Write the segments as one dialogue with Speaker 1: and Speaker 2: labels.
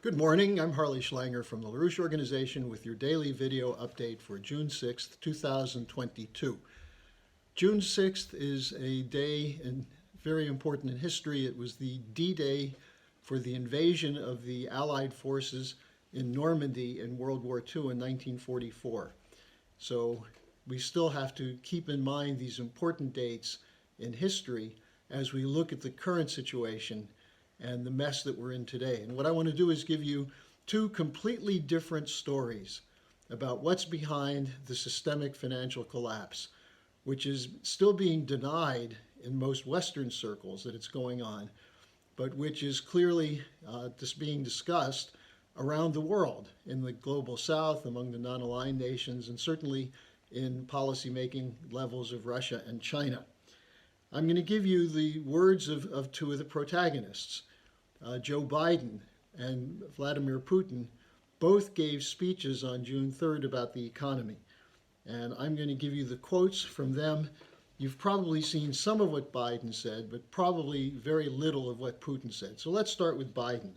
Speaker 1: Good morning. I'm Harley Schlanger from the LaRouche Organization with your daily video update for June 6th, 2022. June 6th is a day very important in history. It was the D-Day for the invasion of the Allied forces in Normandy in World War II in 1944. So we still have to keep in mind these important dates in history as we look at the current situation and the mess that we're in today. And what I want to do is give you two completely different stories about what's behind the systemic financial collapse, which is still being denied in most Western circles that it's going on, but which is clearly just being discussed around the world, in the global south, among the non-aligned nations, and certainly in policymaking levels of Russia and China. I'm going to give you the words of two of the protagonists. Joe Biden and Vladimir Putin both gave speeches on June 3rd about the economy. And I'm going to give you the quotes from them. You've probably seen some of what Biden said, but probably very little of what Putin said. So let's start with Biden.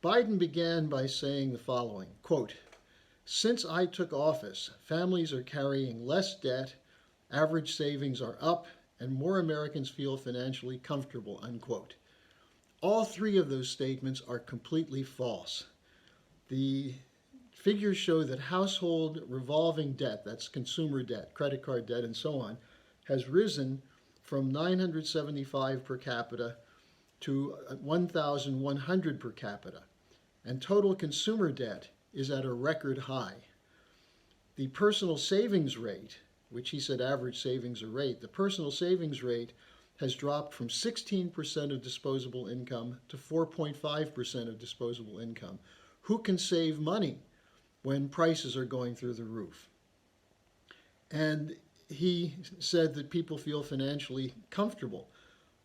Speaker 1: Biden began by saying the following, quote, "Since I took office, families are carrying less debt, average savings are up, and more Americans feel financially comfortable," unquote. All three of those statements are completely false. The figures show that household revolving debt, that's consumer debt, credit card debt, and so on, has risen from $975 per capita to $1,100 per capita. And total consumer debt is at a record high. The personal savings rate, which he said average savings or rate, the personal savings rate has dropped from 16% of disposable income to 4.5% of disposable income. Who can save money when prices are going through the roof? And he said that people feel financially comfortable.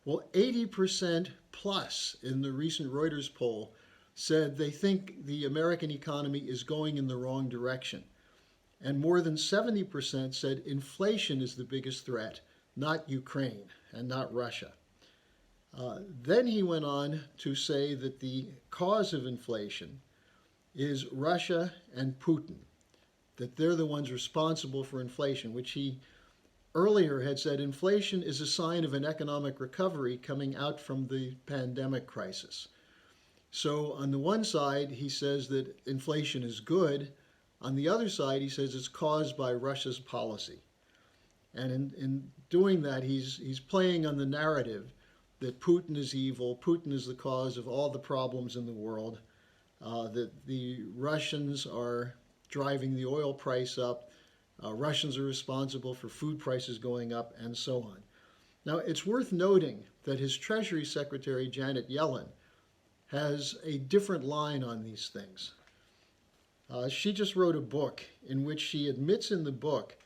Speaker 1: Well, 80% plus in the recent Reuters poll said they think the American economy is going in the wrong direction. And more than 70% said inflation is the biggest threat, not Ukraine and not Russia. Then he went on to say that the cause of inflation is Russia and Putin, that they're the ones responsible for inflation, which he earlier had said inflation is a sign of an economic recovery coming out from the pandemic crisis. So on the one side, he says that inflation is good. On the other side, he says it's caused by Russia's policy. And in doing that, he's playing on the narrative that Putin is evil, Putin is the cause of all the problems in the world, that the Russians are driving the oil price up, Russians are responsible for food prices going up, and so on. Now, it's worth noting that his Treasury Secretary, Janet Yellen, has a different line on these things. She just wrote a book in which she admits in the book,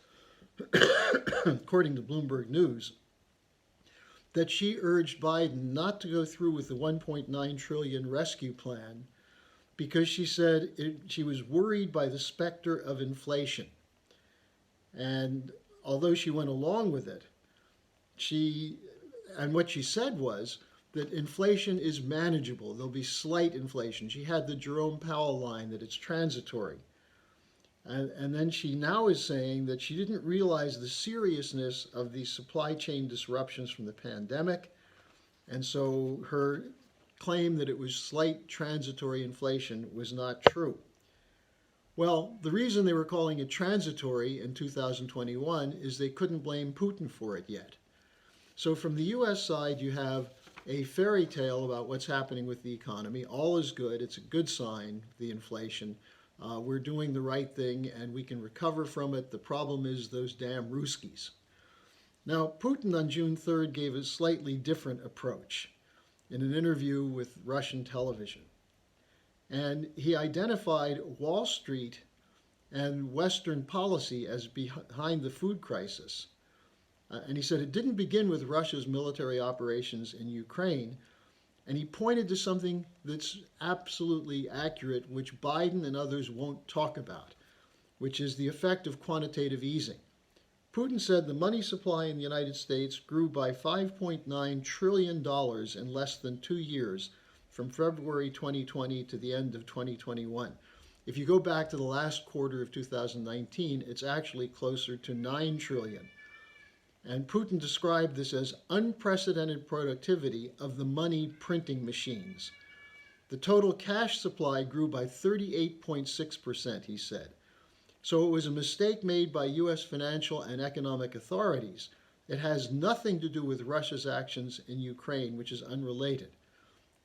Speaker 1: according to Bloomberg News, that she urged Biden not to go through with the $1.9 trillion rescue plan because she said she was worried by the specter of inflation. And although she went along with it, what she said was that inflation is manageable. There'll be slight inflation. She had the Jerome Powell line that it's transitory. And then she now is saying that she didn't realize the seriousness of the supply chain disruptions from the pandemic. And so her claim that it was slight transitory inflation was not true. Well, the reason they were calling it transitory in 2021 is they couldn't blame Putin for it yet. So from the US side, you have a fairy tale about what's happening with the economy. All is good. It's a good sign, the inflation. We're doing the right thing and we can recover from it. The problem is those damn Ruskies. Now, Putin on June 3rd gave a slightly different approach in an interview with Russian television. And he identified Wall Street and Western policy as behind the food crisis. And he said it didn't begin with Russia's military operations in Ukraine. And he pointed to something that's absolutely accurate, which Biden and others won't talk about, which is the effect of quantitative easing. Putin said the money supply in the United States grew by $5.9 trillion in less than 2 years, from February 2020 to the end of 2021. If you go back to the last quarter of 2019, it's actually closer to 9 trillion. And Putin described this as unprecedented productivity of the money printing machines. The total cash supply grew by 38.6%, he said. So it was a mistake made by U.S. financial and economic authorities. It has nothing to do with Russia's actions in Ukraine, which is unrelated.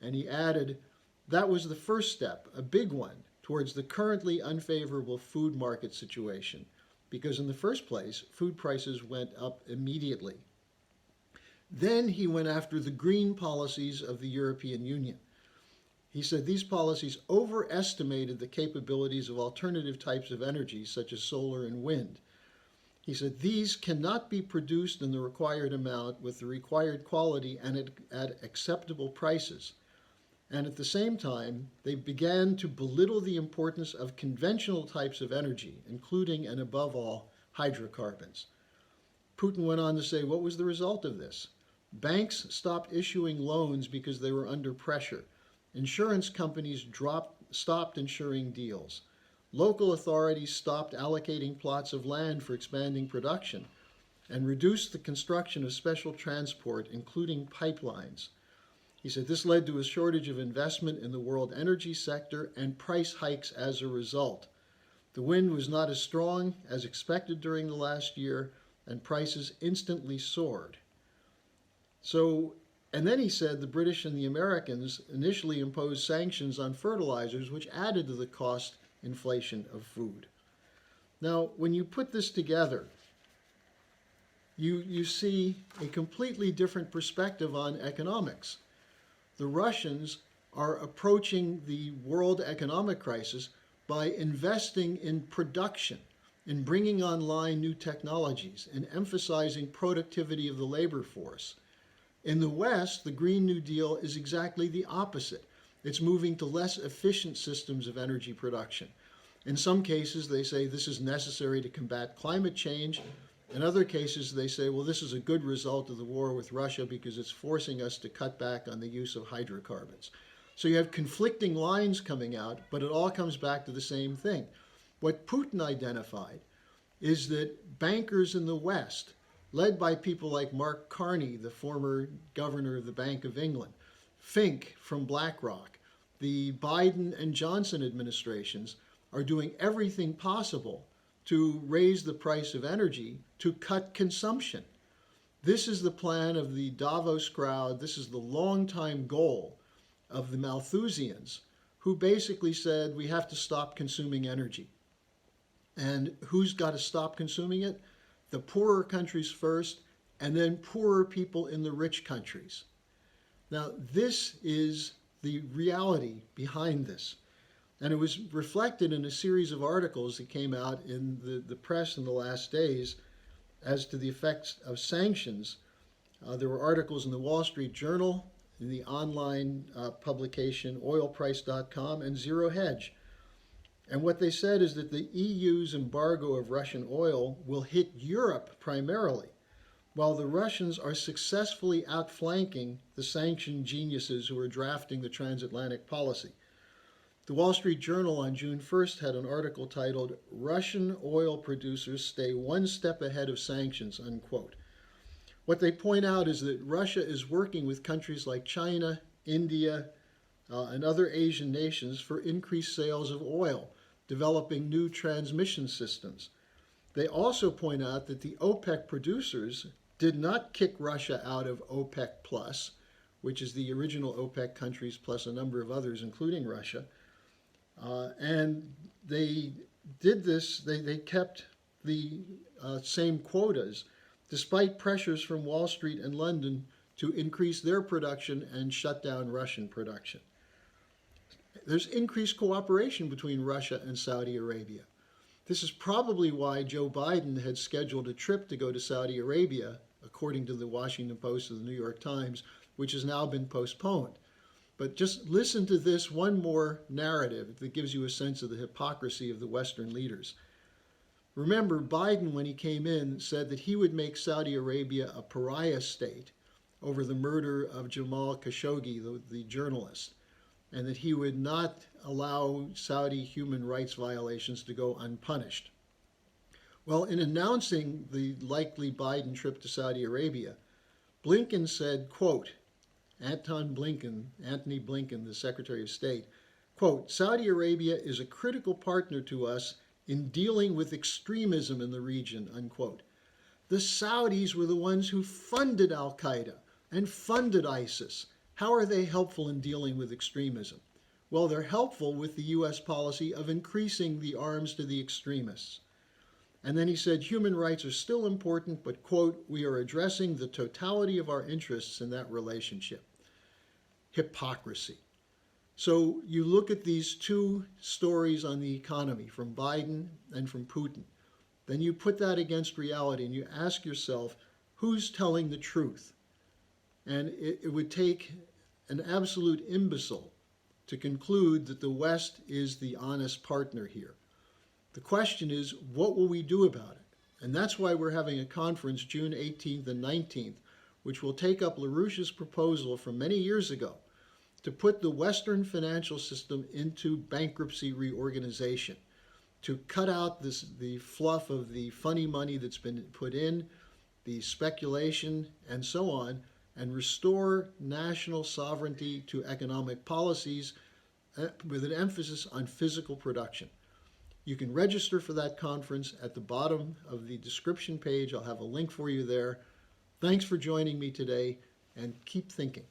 Speaker 1: And he added, that was the first step, a big one, towards the currently unfavorable food market situation, because in the first place, food prices went up immediately. Then he went after the green policies of the European Union. He said these policies overestimated the capabilities of alternative types of energy, such as solar and wind. He said these cannot be produced in the required amount with the required quality and at acceptable prices. And at the same time, they began to belittle the importance of conventional types of energy, including and above all, hydrocarbons. Putin went on to say, what was the result of this? Banks stopped issuing loans because they were under pressure. Insurance companies stopped insuring deals. Local authorities stopped allocating plots of land for expanding production and reduced the construction of special transport, including pipelines. He said this led to a shortage of investment in the world energy sector and price hikes as a result. The wind was not as strong as expected during the last year, and prices instantly soared. And then he said the British and the Americans initially imposed sanctions on fertilizers, which added to the cost inflation of food. Now, when you put this together, you see a completely different perspective on economics. The Russians are approaching the world economic crisis by investing in production, in bringing online new technologies, in emphasizing productivity of the labor force. In the West, the Green New Deal is exactly the opposite. It's moving to less efficient systems of energy production. In some cases, they say this is necessary to combat climate change. In other cases, they say, well, this is a good result of the war with Russia because it's forcing us to cut back on the use of hydrocarbons. So you have conflicting lines coming out, but it all comes back to the same thing. What Putin identified is that bankers in the West, led by people like Mark Carney, the former governor of the Bank of England, Fink from BlackRock, the Biden and Johnson administrations are doing everything possible to raise the price of energy to cut consumption. This is the plan of the Davos crowd. This is the long-time goal of the Malthusians, who basically said we have to stop consuming energy. And who's got to stop consuming it? The poorer countries first, and then poorer people in the rich countries. Now, this is the reality behind this. And it was reflected in a series of articles that came out in the press in the last days as to the effects of sanctions. There were articles in the Wall Street Journal, in the online publication oilprice.com, and Zero Hedge. And what they said is that the EU's embargo of Russian oil will hit Europe primarily, while the Russians are successfully outflanking the sanctioned geniuses who are drafting the transatlantic policy. The Wall Street Journal on June 1st had an article titled, Russian Oil Producers Stay One Step Ahead of Sanctions, unquote. What they point out is that Russia is working with countries like China, India, and other Asian nations for increased sales of oil, developing new transmission systems. They also point out that the OPEC producers did not kick Russia out of OPEC Plus, which is the original OPEC countries plus a number of others, including Russia. And they did this, they kept the same quotas, despite pressures from Wall Street and London to increase their production and shut down Russian production. There's increased cooperation between Russia and Saudi Arabia. This is probably why Joe Biden had scheduled a trip to go to Saudi Arabia, according to the Washington Post and the New York Times, which has now been postponed. But just listen to this one more narrative that gives you a sense of the hypocrisy of the Western leaders. Remember, Biden, when he came in, said that he would make Saudi Arabia a pariah state over the murder of Jamal Khashoggi, the journalist. and that he would not allow Saudi human rights violations to go unpunished. Well, in announcing the likely Biden trip to Saudi Arabia, Blinken said, quote, Antony Blinken, the Secretary of State, quote, Saudi Arabia is a critical partner to us in dealing with extremism in the region, unquote. The Saudis were the ones who funded al-Qaeda and funded ISIS. How are they helpful in dealing with extremism? Well, they're helpful with the U.S. policy of increasing the arms to the extremists. And then he said, human rights are still important, but, quote, we are addressing the totality of our interests in that relationship. Hypocrisy. So you look at these two stories on the economy from Biden and from Putin. Then you put that against reality and you ask yourself, who's telling the truth? And it would take an absolute imbecile to conclude that the West is the honest partner here. The question is, what will we do about it? And that's why we're having a conference June 18th and 19th, which will take up LaRouche's proposal from many years ago to put the Western financial system into bankruptcy reorganization, to cut out the fluff of the funny money that's been put in, the speculation, and so on, and restore national sovereignty to economic policies with an emphasis on physical production. You can register for that conference at the bottom of the description page. I'll have a link for you there. Thanks for joining me today, and keep thinking.